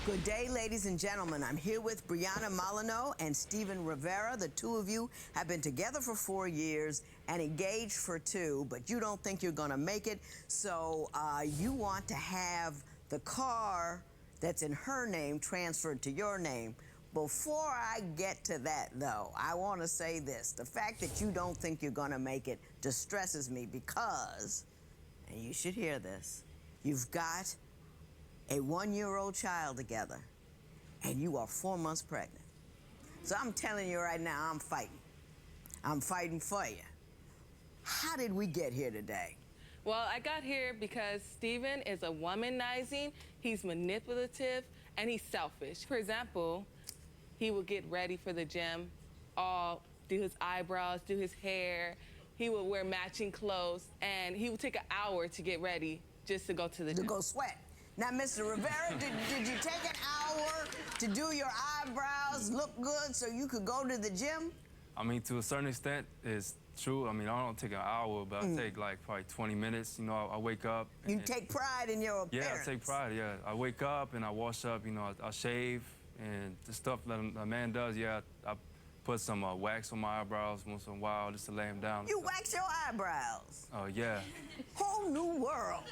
Good day, ladies and gentlemen. I'm here with Brianna Molyneux and Steven Rivera. The two of you have been together for 4 years and engaged for 2, but you don't think you're going to make it. So you want to have the car that's in her name transferred to your name. Before I get to that, though, I want to say this. The fact that you don't think you're going to make it distresses me because, and you should hear this, you've got a 1-year-old child together, and you are 4 months pregnant. So I'm telling you right now, I'm fighting. I'm fighting for you. How did we get here today? Well, I got here because Steven is a womanizing, he's manipulative, and he's selfish. For example, he would get ready for the gym, do his eyebrows, do his hair. He would wear matching clothes, and he would take an hour to get ready just to go to the gym. To go sweat. Now, Mr. Rivera, did you take an hour to do your eyebrows, look good, so you could go to the gym? I mean, to a certain extent, it's true. I mean, I don't take an hour, but I take like probably 20 minutes. You know, I wake up. You take pride in your appearance. Yeah, I take pride, yeah. I wake up and I wash up, you know, I shave, and the stuff that a man does, yeah, I put some wax on my eyebrows once in a while just to lay them down. You wax your eyebrows? Oh, yeah. Whole new world.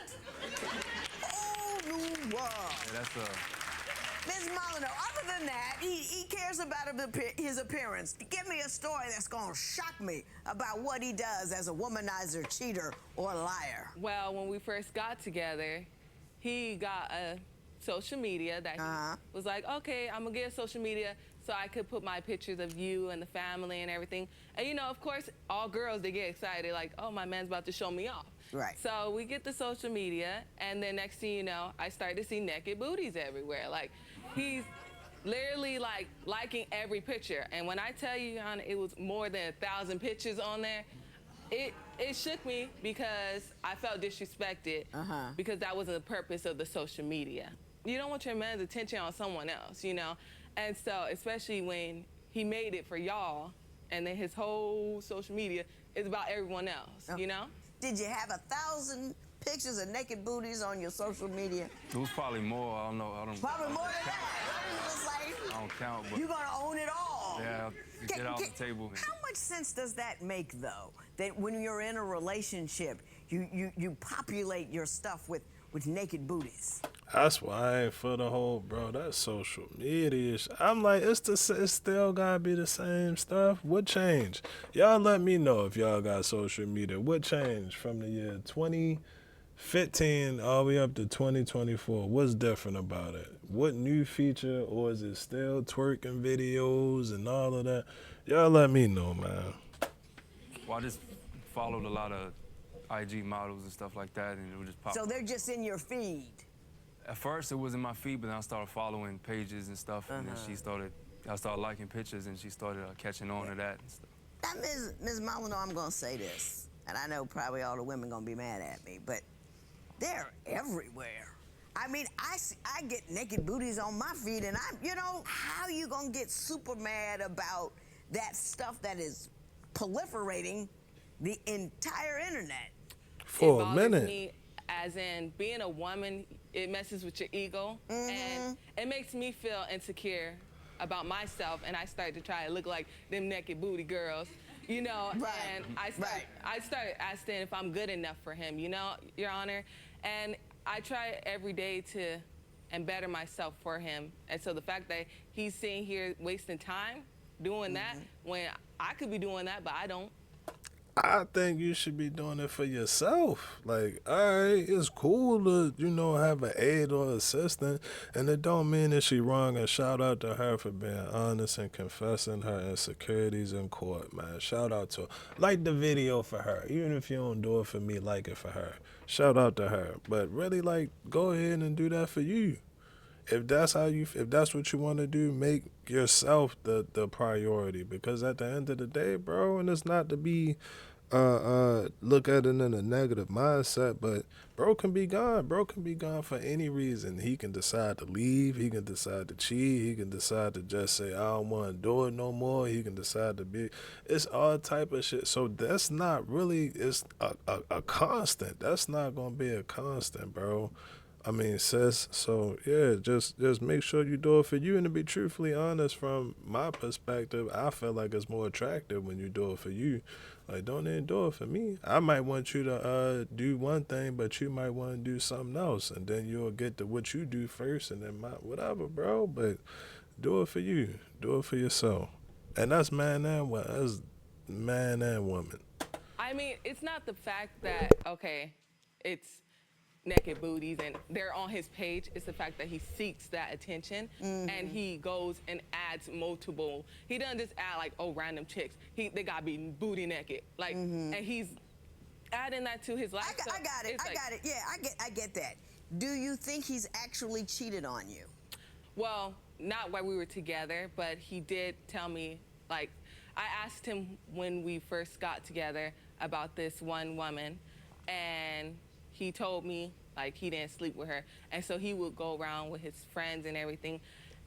Whole new world. Yeah, that's Ms. Molyneux, other than that, he cares about his appearance. Give me a story that's going to shock me about what he does as a womanizer, cheater, or liar. Well, when we first got together, he got a social media that he was like, okay, I'm gonna get a social media so I could put my pictures of you and the family and everything. And you know, of course, all girls, they get excited, like, oh, my man's about to show me off. Right. So we get the social media, and then next thing you know, I start to see naked booties everywhere. Like, he's literally like liking every picture. And when I tell you, Yana, it was more than 1,000 pictures on there, it shook me because I felt disrespected because that was the purpose of the social media. You don't want your man's attention on someone else, you know? And so, especially when he made it for y'all, and then his whole social media is about everyone else, you know? Did you have 1,000 pictures of naked booties on your social media? it was probably more. I don't know. Probably more than that. It's like, I don't count, but you're going to own it all. yeah, get it off the table. How much sense does that make, though? That when you're in a relationship, you populate your stuff with naked booties? That's why I ain't for the whole, bro. That's social media. I'm like, it's still gotta be the same stuff. What changed? Y'all let me know if y'all got social media. What changed from the year 2015 all the way up to 2024? What's different about it? What new feature, or is it still twerking videos and all of that? Y'all let me know, man. Well, I just followed a lot of IG models and stuff like that, and it would just pop. So they're just in your feed? At first, it was in my feed, but then I started following pages and stuff, and then I started liking pictures, and she started catching on to that and stuff. Now, Ms. Molyneux, I'm going to say this, and I know probably all the women going to be mad at me, but they're everywhere. I mean, I get naked booties on my feed, and how you going to get super mad about that stuff that is proliferating the entire internet? For It a bothers minute. me, as in being a woman, it messes with your ego, and it makes me feel insecure about myself, and I start to try to look like them naked booty girls, you know. Right. And I started asking if I'm good enough for him, you know, Your Honor. And I try every day to better myself for him. And so the fact that he's sitting here wasting time doing that when I could be doing that, but I don't. I think you should be doing it for yourself. Like, all right, it's cool to, have an aide or assistant, and it don't mean that she wrong, and shout out to her for being honest and confessing her insecurities in court, man. Shout out to her. Like the video for her. Even if you don't do it for me, like it for her. Shout out to her. But really, like, go ahead and do that for you. If that's what you want to do, make yourself the priority. Because at the end of the day, bro, and it's not to be look at it in a negative mindset, but bro can be gone. Bro can be gone for any reason. He can decide to leave. He can decide to cheat. He can decide to just say, I don't want to do it no more. He can decide to be. It's all type of shit. So that's not really, it's a constant. That's not going to be a constant, bro. I mean, sis. So yeah, just make sure you do it for you. And to be truthfully honest, from my perspective, I feel like it's more attractive when you do it for you. Like, don't even do it for me. I might want you to do one thing, but you might want to do something else, and then you'll get to what you do first, and then whatever, bro. But do it for you. Do it for yourself. And that's man and woman. That's man and woman. I mean, it's not the fact that, okay, it's naked booties and they're on his page. It's the fact that he seeks that attention and he goes and adds multiple. He doesn't just add like, oh, random chicks. They gotta be booty naked. Like, and he's adding that to his life. I got it. I got it. Yeah, I get that. Do you think he's actually cheated on you? Well, not while we were together, but he did tell me, like, I asked him when we first got together about this one woman, and he told me, like, he didn't sleep with her. And so he would go around with his friends and everything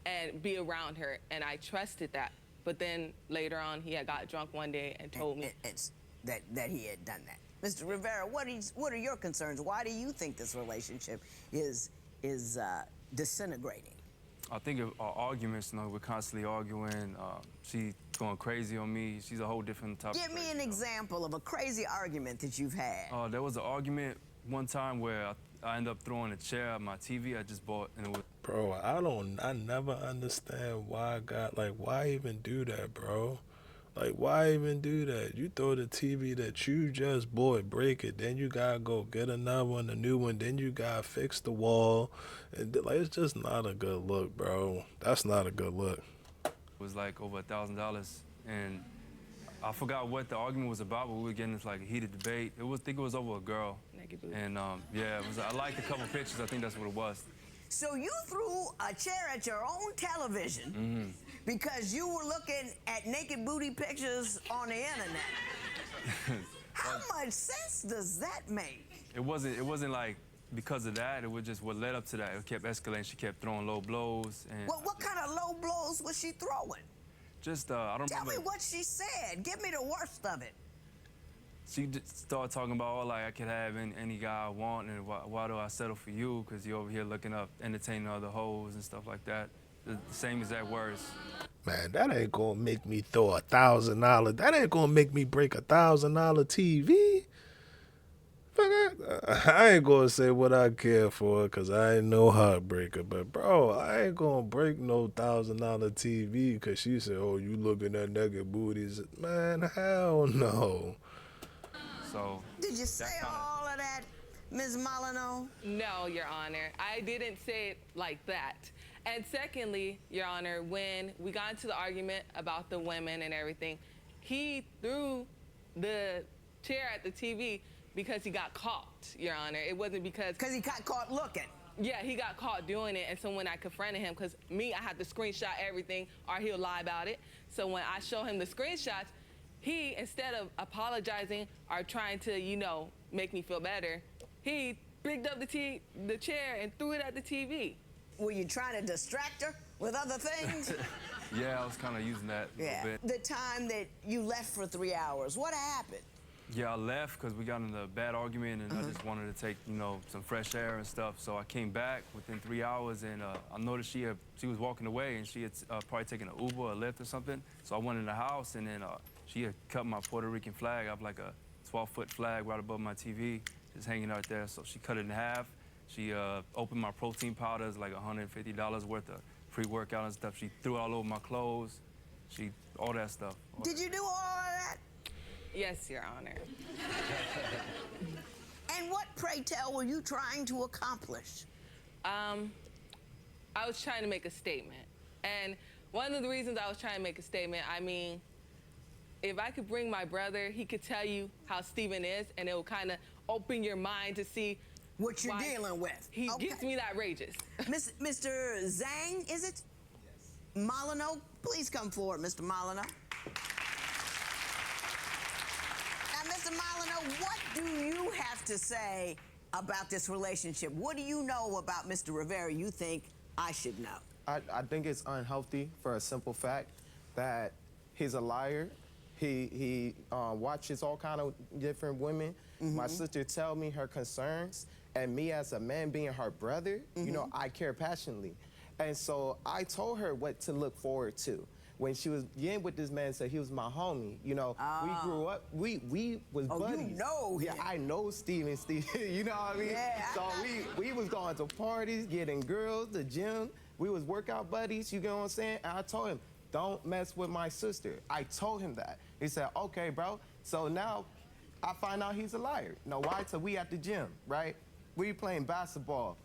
and be around her, and I trusted that. But then later on, he had got drunk one day and told me. It's that he had done that. Mr. Rivera, what are your concerns? Why do you think this relationship is disintegrating? I think of our arguments, you know, we're constantly arguing. She's going crazy on me. She's a whole different type of Give me crazy, an you know. example of a crazy argument that you've had. There was an argument one time where I ended up throwing a chair at my TV I just bought, and it was. Bro, I never understand why why even do that, bro? Like, why even do that? You throw the TV that you just bought, break it, then you gotta go get another one, a new one, then you gotta fix the wall. And, like, it's just not a good look, bro. That's not a good look. It was like over $1,000, and I forgot what the argument was about, but we were getting into like a heated debate. I think it was over a girl. Naked booty. And yeah, I liked a couple pictures. I think that's what it was. So you threw a chair at your own television because you were looking at naked booty pictures on the internet. How much sense does that make? It wasn't like because of that. It was just what led up to that. It kept escalating. She kept throwing low blows. And What kind of low blows was she throwing? just I don't Tell remember. me what she said. Give me the worst of it. She just started talking about, oh, like, I could have any guy I want, and why do I settle for you? Because you're over here looking up, entertaining other hoes and stuff like that. The same exact words. Man, that ain't gonna make me throw $1,000. That ain't gonna make me break $1,000 TV. I ain't gonna say what I care for, because I ain't no heartbreaker. But, bro, I ain't gonna break no $1,000 TV because she said, oh, you looking at naked booties. Man, hell no. So. Did you say all of that, Ms. Molyneux? No, Your Honor. I didn't say it like that. And secondly, Your Honor, when we got into the argument about the women and everything, he threw the chair at the TV because he got caught, Your Honor. It wasn't because... Because he got caught looking. Yeah, he got caught doing it, and so when I confronted him, because I had to screenshot everything or he'll lie about it. So when I show him the screenshots, he, instead of apologizing or trying to, you know, make me feel better, he picked up the chair and threw it at the TV. Were you trying to distract her with other things? Yeah, I was kind of using that a little bit. The time that you left for 3 hours, what happened? Yeah, I left because we got in a bad argument, and I just wanted to take, you know, some fresh air and stuff. So I came back within 3 hours, and I noticed she was walking away, and she had probably taken an Uber or a Lyft or something. So I went in the house, and then she had cut my Puerto Rican flag. I have like a 12-foot flag right above my TV, just hanging out there. So she cut it in half. She opened my protein powders, like $150 worth of pre-workout and stuff. She threw it all over my clothes. All that stuff. Did you do all of that? Yes, Your Honor. And what, pray tell, were you trying to accomplish? I was trying to make a statement. And one of the reasons I was trying to make a statement, I mean, if I could bring my brother, he could tell you how Steven is, and it will kind of open your mind to see What you're why dealing with. He gets me that outrageous. Mr. Zhang, is it? Yes. Molyneux, please come forward, Mr. Molyneux. Now, Mr. Molyneux, what do you have to say about this relationship? What do you know about Mr. Rivera you think I should know? I think it's unhealthy for a simple fact that he's a liar. He watches all kind of different women. My sister tell me her concerns, And me as a man being her brother, you know, I care passionately. And so I told her what to look forward to. When she was getting with this man, so he was my homie. You know, we grew up, we was buddies. You know Yeah, him. I know Steven, you know what I mean? Yeah. So we was going to parties, getting girls, the gym. We was workout buddies, you get what I'm saying? And I told him, don't mess with my sister. I told him that. He said, okay, bro. So now I find out he's a liar. You know why? So we at the gym, right? We playing basketball.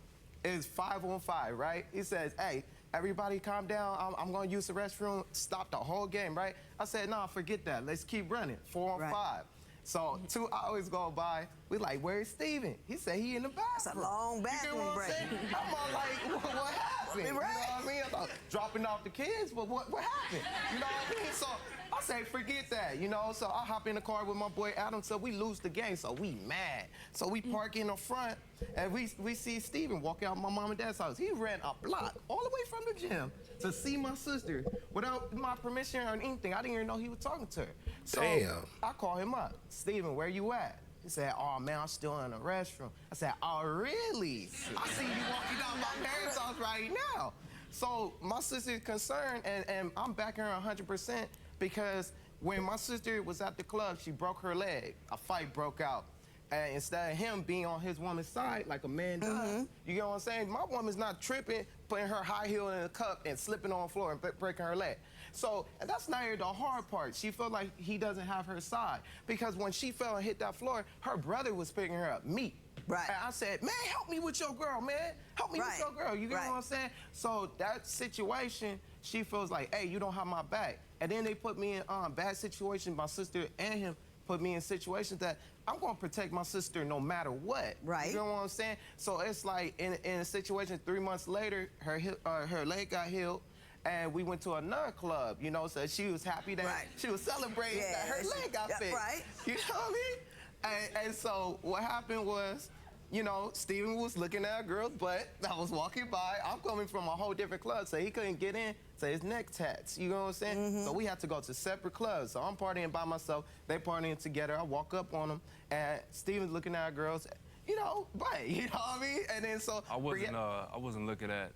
It's 5-on-5, right? He says, hey, everybody calm down. I'm going to use the restroom. Stop the whole game, right? I said, nah, forget that. Let's keep running. 4-on-5. Right. So 2 hours go by. We like, where's Steven? He said he in the bathroom. That's a long You get bathroom what I'm break. saying? I'm all like, what happened? You know Right. what I mean? I'm like, dropping off the kids, but what happened? You know what I mean? So I say, forget that, you know? So I hop in the car with my boy Adam, so we lose the game, so we mad. So we park in the front, and we see Steven walk out my mom and dad's house. He ran a block all the way from the gym to see my sister without my permission or anything. I didn't even know he was talking to her. So Damn. I call him up. Steven, where you at? He said, oh, man, I'm still in the restroom. I said, oh, really? I see you walking out my parents' house right now. So my sister's concerned, and I'm backing her 100% because when my sister was at the club, she broke her leg. A fight broke out. And instead of him being on his woman's side like a man does, you get what I'm saying? My woman's not tripping, putting her high heel in a cup and slipping on the floor and breaking her leg. So, and that's not even the hard part. She felt like he doesn't have her side. Because when she fell and hit that floor, her brother was picking her up, me. Right. And I said, man, help me with your girl, man. Help me with Right. your girl. You get Right. what I'm saying? So that situation, she feels like, hey, you don't have my back. And then they put me in bad situations, my sister and him put me in situations that I'm gonna protect my sister no matter what. Right. You know what I'm saying? So it's like in a situation 3 months later, her leg got healed. And we went to another club, you know, so she was happy that Right. she was celebrating Yeah, that her she- leg got yeah, fixed. right. You know what I mean? And so what happened was, you know, Steven was looking at a girl's butt. I was walking by. I'm coming from a whole different club, so he couldn't get in. So his neck tats. You know what I'm saying? So we had to go to separate clubs. So I'm partying by myself. They partying together. I walk up on them, and Steven's looking at a girl's, you know, butt. You know what I mean? And then so I wasn't looking at.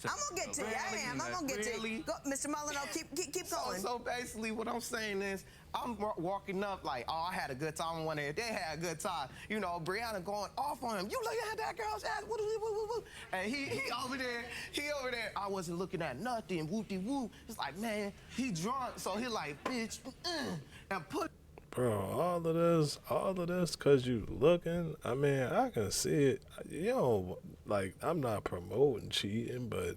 I'm gonna get to you. I am. I'm gonna get to you. Really? Go, Mr. Molyneux, keep going. So basically what I'm saying is, I'm walking up like, oh, I had a good time. I wonder if they had a good time. You know, Brianna going off on him. You looking at that girl's ass? Woo, woo, woo, woo. And he over there. I wasn't looking at nothing. Whoop-de-woo. It's like, man, he drunk. So he like, bitch, and put. Bro, all of this, cause you looking. I mean, I can see it. You know, like I'm not promoting cheating, but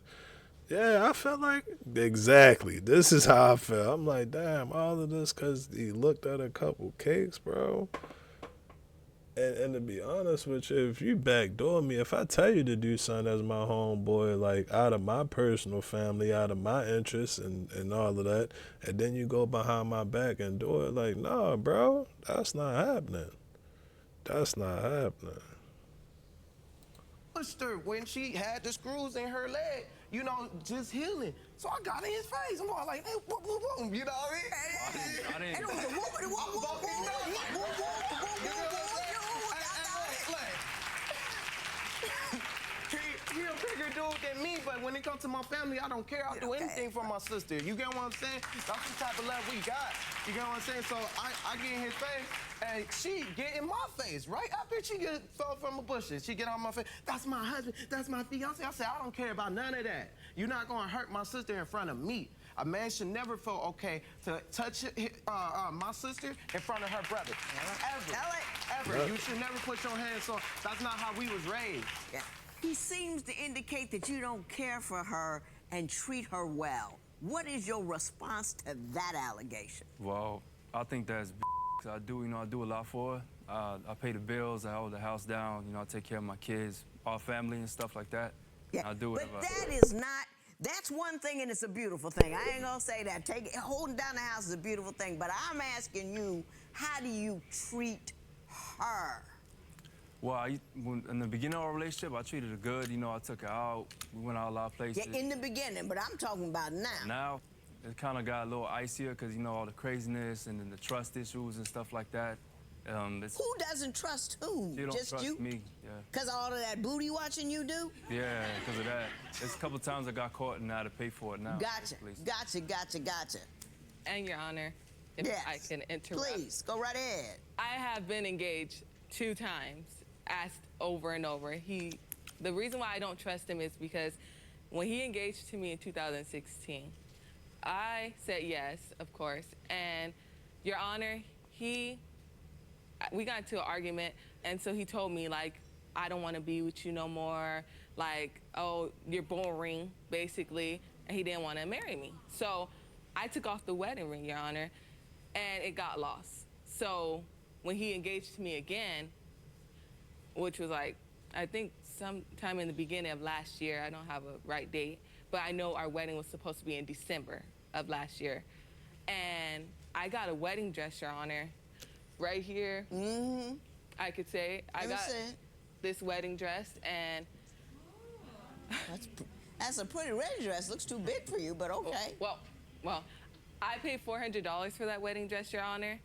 yeah, I felt like exactly. This is how I felt. I'm like, damn, all of this, cause he looked at a couple cakes, bro. And to be honest with you, if you backdoor me, if I tell you to do something as my homeboy, like out of my personal family, out of my interests and all of that, and then you go behind my back and do it, like, nah, bro, that's not happening. That's not happening. Pushed her when she had the screws in her leg, you know, just healing. So I got in his face. I'm all like, hey, whoop, whoop, whoop, you know what I mean? I didn't. And it was a whoop, whoop, whoop, whoop, whoop, whoop, He a bigger dude than me, but when it comes to my family, I don't care. I'll do anything for my sister. You get what I'm saying? That's the type of love we got. You get what I'm saying? So I get in his face, and she get in my face right after she fell from the bushes. She get on my face. That's my husband. That's my fiance. I said, I don't care about none of that. You're not gonna hurt my sister in front of me. A man should never feel okay to touch my sister in front of her brother. Ever. Tell it. Ever. You should never put your hands on. That's not how we was raised. Yeah. He seems to indicate that you don't care for her and treat her well. What is your response to that allegation? Well, I think that's I do a lot for her. I pay the bills, I hold the house down, I take care of my kids, our family and stuff like that. Yeah, I do but whatever. that is not. That's one thing, and it's a beautiful thing. I ain't gonna say that. Holding down the house is a beautiful thing, but I'm asking you, how do you treat her? Well, in the beginning of our relationship, I treated her good. I took her out. We went out a lot of places. Yeah, in the beginning, but I'm talking about now. Now, it kind of got a little icier because, all the craziness and then the trust issues and stuff like that. It's, Who doesn't trust who? she don't Just trust you? me. Yeah. Because all of that booty watching you do? Yeah, because of that. There's a couple times I got caught and I had to pay for it now. Gotcha, Please. gotcha. And Your Honor, if Yes. I can interrupt. Please, go right ahead. I have been engaged 2 times, asked over and over. The reason why I don't trust him is because when he engaged to me in 2016, I said yes, of course. And Your Honor, we got into an argument, and so he told me, like, I don't want to be with you no more. Like, oh, you're boring, basically. And he didn't want to marry me. So I took off the wedding ring, Your Honor, and it got lost. So when he engaged to me again, which was like, I think sometime in the beginning of last year, I don't have a right date, but I know our wedding was supposed to be in December of last year. And I got a wedding dress, Your Honor, right here. Mm-hmm. I could say I Let me got see it. this wedding dress, and That's a pretty red dress. Looks too big for you, but okay. well, I paid $400 for that wedding dress, Your Honor,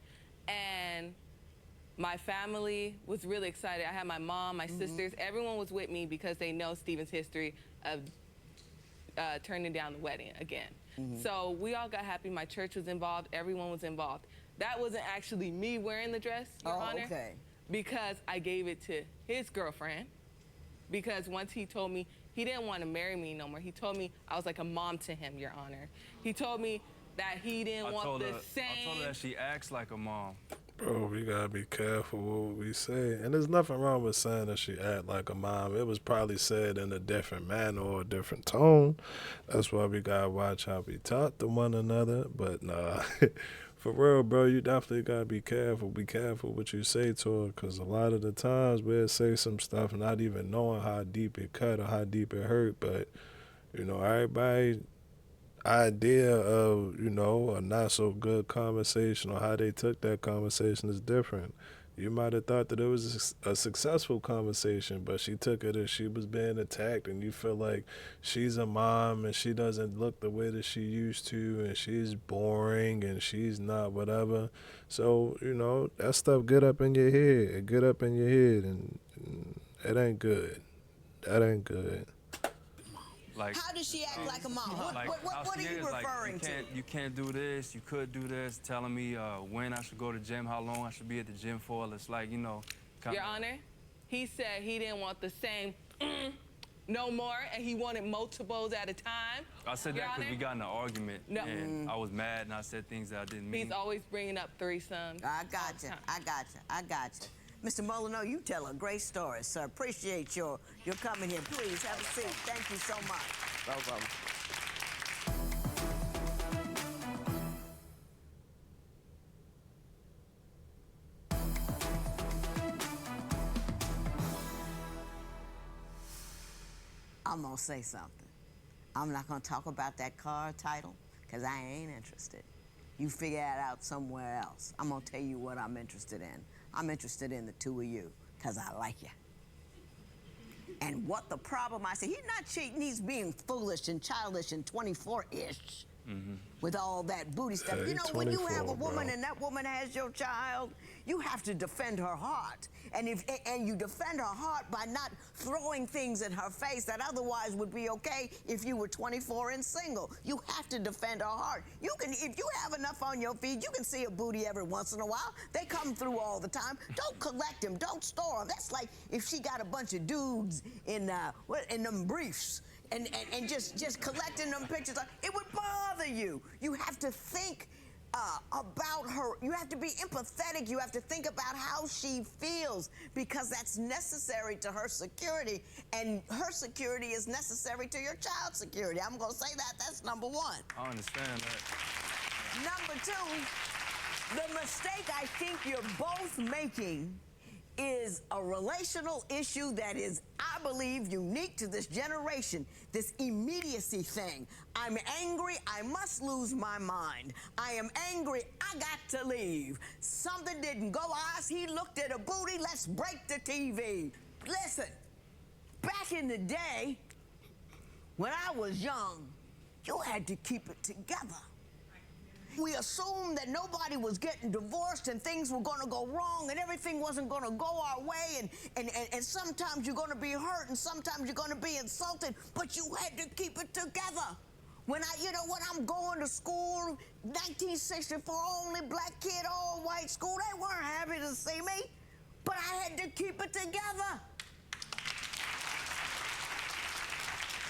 and my family was really excited. I had my mom, my sisters, everyone was with me because they know Stephen's history of turning down the wedding again. So we all got happy. My church was involved. Everyone was involved. That wasn't actually me wearing the dress, Your Honor, okay. because I gave it to his girlfriend. Because once he told me he didn't want to marry me no more, he told me I was like a mom to him, Your Honor. He told me that he didn't want the same. I told her that she acts like a mom. Bro, we gotta be careful what we say. And there's nothing wrong with saying that she act like a mom. It was probably said in a different manner or a different tone. That's why we gotta watch how we talk to one another. But nah, for real, bro, you definitely gotta be careful. Be careful what you say to her, because a lot of the times we'll say some stuff not even knowing how deep it cut or how deep it hurt. But, you know, everybody idea of, you know, a not so good conversation or how they took that conversation is different. You might have thought that it was a successful conversation, but she took it as she was being attacked, and you feel like she's a mom and she doesn't look the way that she used to, and she's boring and she's not whatever. So, you know, that stuff get up in your head. It get up in your head, and it ain't good. That ain't good. Like, How does she act like a mom? like, What how are she you is, like, referring to? You can't do this, you could do this, telling me when I should go to the gym, how long I should be at the gym for. It's like, you know. Your Honor, he said he didn't want the same no more, and he wanted multiples at a time. I said Your that because Honor? we got in an argument, No. and I was mad, and I said things that I didn't mean. He's always bringing up threesomes. I got you. Mr. Molyneux, you tell a great story, sir. Appreciate your coming here. Please have a seat. Thank you so much. No problem. I'm gonna say something. I'm not gonna talk about that car title, because I ain't interested. You figure that out somewhere else. I'm gonna tell you what I'm interested in. I'm interested in the two of you, because I like you. And what the problem, I say, he's not cheating, he's being foolish and childish and 24-ish with all that booty stuff. Yeah, You know, he's when you have a 24, woman bro. and that woman has your child, you have to defend her heart. And you defend her heart by not throwing things in her face that otherwise would be okay if you were 24 and single. You have to defend her heart. You can, if you have enough on your feed, you can see a booty every once in a while. They come through all the time. Don't collect them. Don't store them. That's like if she got a bunch of dudes in them briefs and just collecting them pictures. It would bother you. You have to think about her. You have to be empathetic. You have to think about how she feels, because that's necessary to her security, and her security is necessary to your child's security. I'm going to say that. That's number one. I understand that. Number two, the mistake I think you're both making is a relational issue that is, I believe, unique to this generation, this immediacy thing. I'm angry, I must lose my mind. I am angry, I got to leave. Something didn't go as he looked at a booty, let's break the TV. Listen, back in the day, when I was young, you had to keep it together. we assumed that nobody was getting divorced and things were going to go wrong and everything wasn't going to go our way, and sometimes you're going to be hurt and sometimes you're going to be insulted, but you had to keep it together. When I'm going to school, 1964, only black kid, all white school, they weren't happy to see me, but I had to keep it together.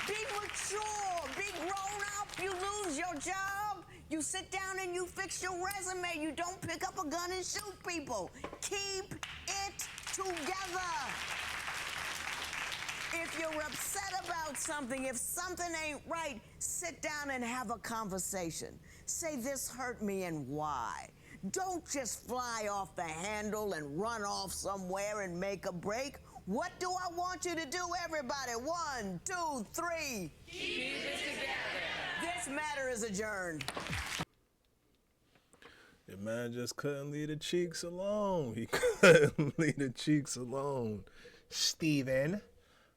Be mature, be grown up. You lose your job, you sit down and you fix your resume. You don't pick up a gun and shoot people. Keep it together. If you're upset about something, if something ain't right, sit down and have a conversation. Say, this hurt me and why. Don't just fly off the handle and run off somewhere and make a break. What do I want you to do, everybody? 1, 2, 3. Keep it together. This matter is adjourned. Your man just couldn't leave the cheeks alone. He couldn't leave the cheeks alone. Steven,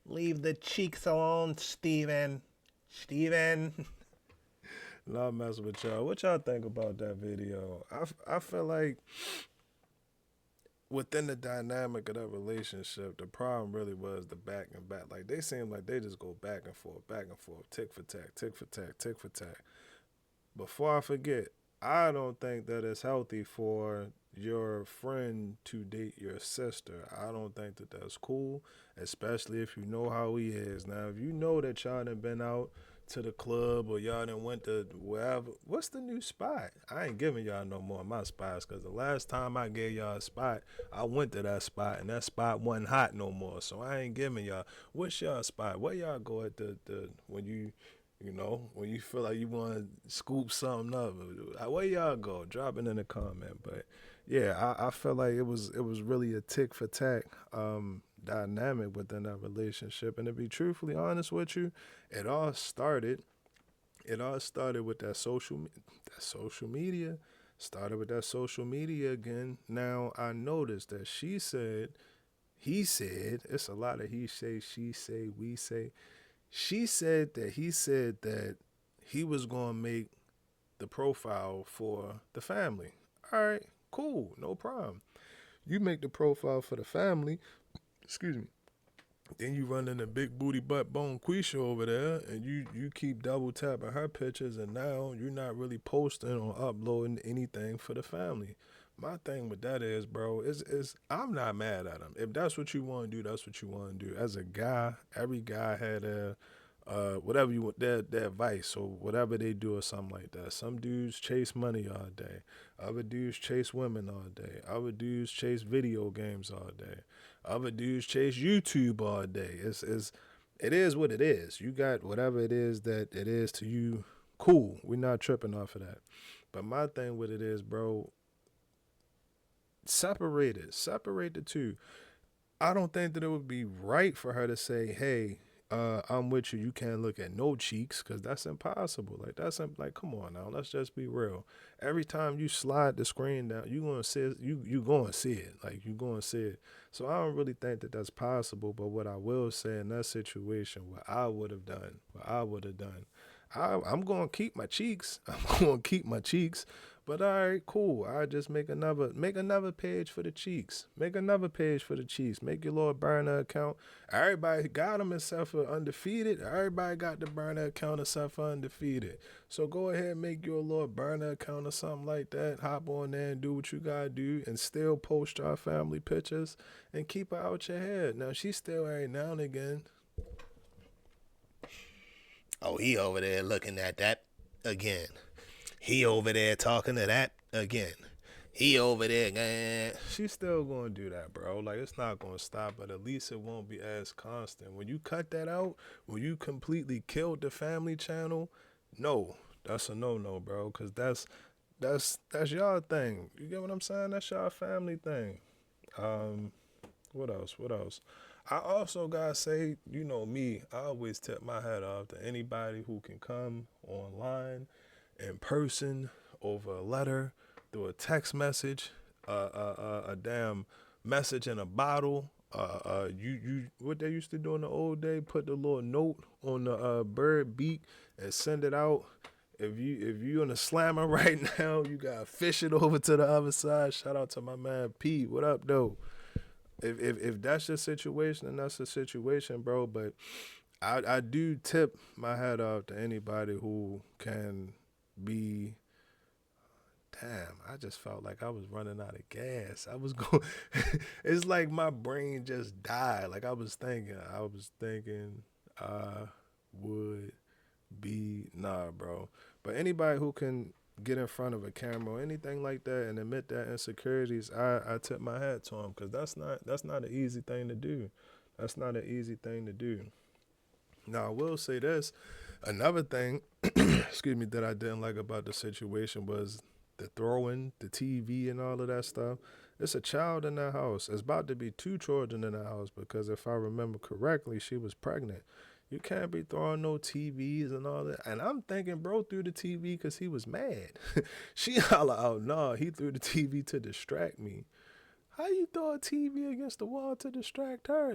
leave the cheeks alone, Steven. Steven. Not messing with y'all. What y'all think about that video? I feel like within the dynamic of that relationship, the problem really was the back and back. Like, they seem like they just go back and forth, tick for tack, tick for tack, tick for tack. Before I forget, I don't think that it's healthy for your friend to date your sister. I don't think that that's cool, especially if you know how he is. Now, if you know that y'all done been out to the club or y'all done went to wherever, what's the new spot? I ain't giving y'all no more of my spots, because the last time I gave y'all a spot, I went to that spot and that spot wasn't hot no more. So I ain't giving y'all. What's y'all spot? Where y'all go at the when when you feel like you want to scoop something up? Where y'all go? Drop it in the comment. But yeah, I feel like it was really a tick for tack dynamic within that relationship. And to be truthfully honest with you, it all started with that social media. Started with that social media again. Now I noticed that he said, it's a lot of he say, she say, we say. She said that he said that he was going to make the profile for the family. All right, cool, no problem. You make the profile for the family, excuse me, then you run into big booty butt bone Quisha over there, and you keep double tapping her pictures, and now you're not really posting or uploading anything for the family. My thing with that is, bro, is I'm not mad at him. If that's what you want to do, that's what you want to do. As a guy, every guy had whatever you want, their vice or whatever they do or something like that. Some dudes chase money all day. Other dudes chase women all day. Other dudes chase video games all day. Other dudes chase YouTube all day. It is what it is. You got whatever it is that it is to you. Cool. We're not tripping off of that. But my thing with it is, bro, separate the two. I don't think that it would be right for her to say, hey, I'm with you, you can't look at no cheeks, because that's impossible. Like, come on now, let's just be real. Every time you slide the screen down, you gonna see it. You gonna see it. Like, you gonna see it. So I don't really think that that's possible. But what I will say in that situation, what I would have done, I'm gonna keep my cheeks. But all right, cool. I just make another page for the cheeks. Make another page for the cheeks. Make your little burner account. Everybody got them except for undefeated. Everybody got the burner account except for undefeated. So go ahead and make your little burner account or something like that. Hop on there and do what you gotta do, and still post our family pictures and keep it out your head. Now, she still every now and again. Oh, he over there looking at that again. He over there talking to that again. He over there. She's still going to do that, bro. Like, it's not going to stop, but at least it won't be as constant. When you cut that out, when you completely killed the family channel, no, that's a no-no, bro, because that's y'all thing. You get what I'm saying? That's y'all family thing. What else? I also got to say, you know me, I always tip my hat off to anybody who can come online, in person, over a letter, through a text message, a damn message in a bottle. You what they used to do in the old day, put the little note on the bird beak and send it out. if you in a slammer right now, you gotta fish it over to the other side. Shout out to my man Pete. What up, though? If that's your situation, then that's the situation, bro. But I do tip my hat off to anybody who can be. Damn, I just felt like I was running out of gas. I was going. It's like my brain just died. Like I was thinking, I would be nah, bro. But anybody who can get in front of a camera or anything like that and admit that insecurities, I tip my hat to them because that's not an easy thing to do. That's not an easy thing to do. Now I will say this, another thing, excuse me, that I didn't like about the situation was the throwing, the TV, and all of that stuff. It's a child in that house. It's about to be 2 children in the house because if I remember correctly, she was pregnant. You can't be throwing no TVs and all that. And I'm thinking, bro threw the TV because he was mad. She holler out, nah, he threw the TV to distract me. How you throw a TV against the wall to distract her?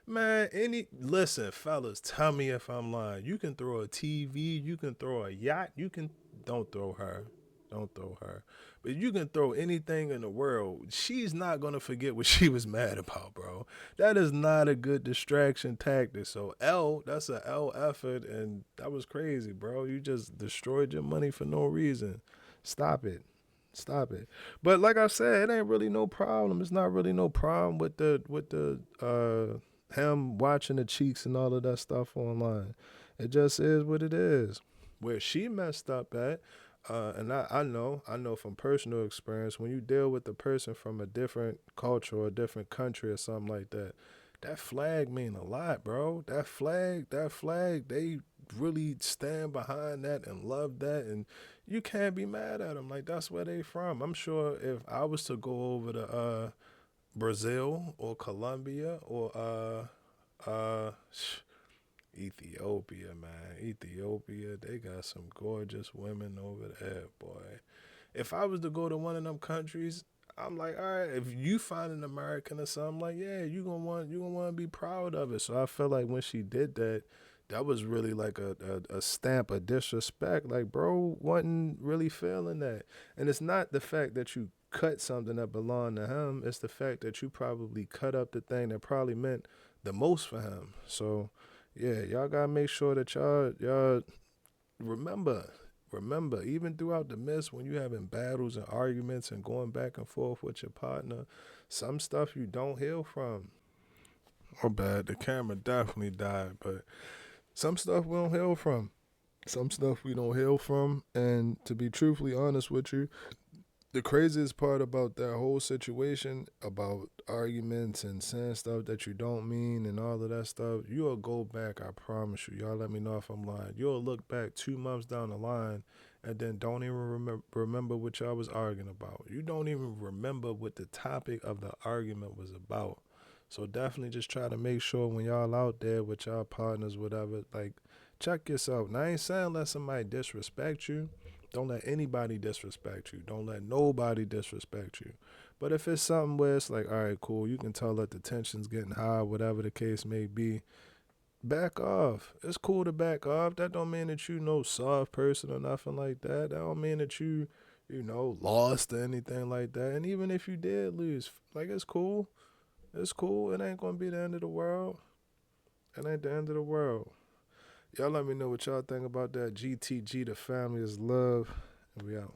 Listen, fellas, tell me if I'm lying. You can throw a TV, you can throw a yacht, don't throw her. Don't throw her. But you can throw anything in the world. She's not going to forget what she was mad about, bro. That is not a good distraction tactic. So that's an L effort, and that was crazy, bro. You just destroyed your money for no reason. Stop it. But like I said, it ain't really no problem. It's not really no problem with the him watching the cheeks and all of that stuff online. It just is what it is. Where she messed up at, and I know from personal experience, when you deal with a person from a different culture or a different country or something like that, that flag mean a lot, bro. That flag, they really stand behind that and love that, and you can't be mad at them. Like, that's where they from. I'm sure if I was to go over to Brazil or Colombia or Ethiopia, man. Ethiopia, they got some gorgeous women over there, boy. If I was to go to one of them countries, I'm like, all right, if you find an American or something, like, yeah, you gonna want to be proud of it. So I felt like when she did that, that was really like a stamp of disrespect. Like, bro wasn't really feeling that. And it's not the fact that you cut something that belonged to him. It's the fact that you probably cut up the thing that probably meant the most for him. So yeah, y'all gotta make sure that y'all remember, even throughout the midst when you having battles and arguments and going back and forth with your partner, some stuff you don't heal from. Oh, bad. The camera definitely died, but some stuff we don't heal from. And to be truthfully honest with you, the craziest part about that whole situation, about arguments and saying stuff that you don't mean and all of that stuff, you'll go back, I promise you. Y'all let me know if I'm lying. You'll look back 2 months down the line and then don't even remember what y'all was arguing about. You don't even remember what the topic of the argument was about. So definitely just try to make sure when y'all out there with y'all partners, whatever, like, check yourself. Now, I ain't saying let somebody disrespect you. Don't let anybody disrespect you. Don't let nobody disrespect you. But if it's something where it's like, all right, cool, you can tell that the tension's getting high, whatever the case may be, back off. It's cool to back off. That don't mean that you no soft person or nothing like that. That don't mean that you lost or anything like that. And even if you did lose, like, it's cool. It's cool. It ain't going to be the end of the world. It ain't the end of the world. Y'all let me know what y'all think about that. GTG, the family is love. And we out.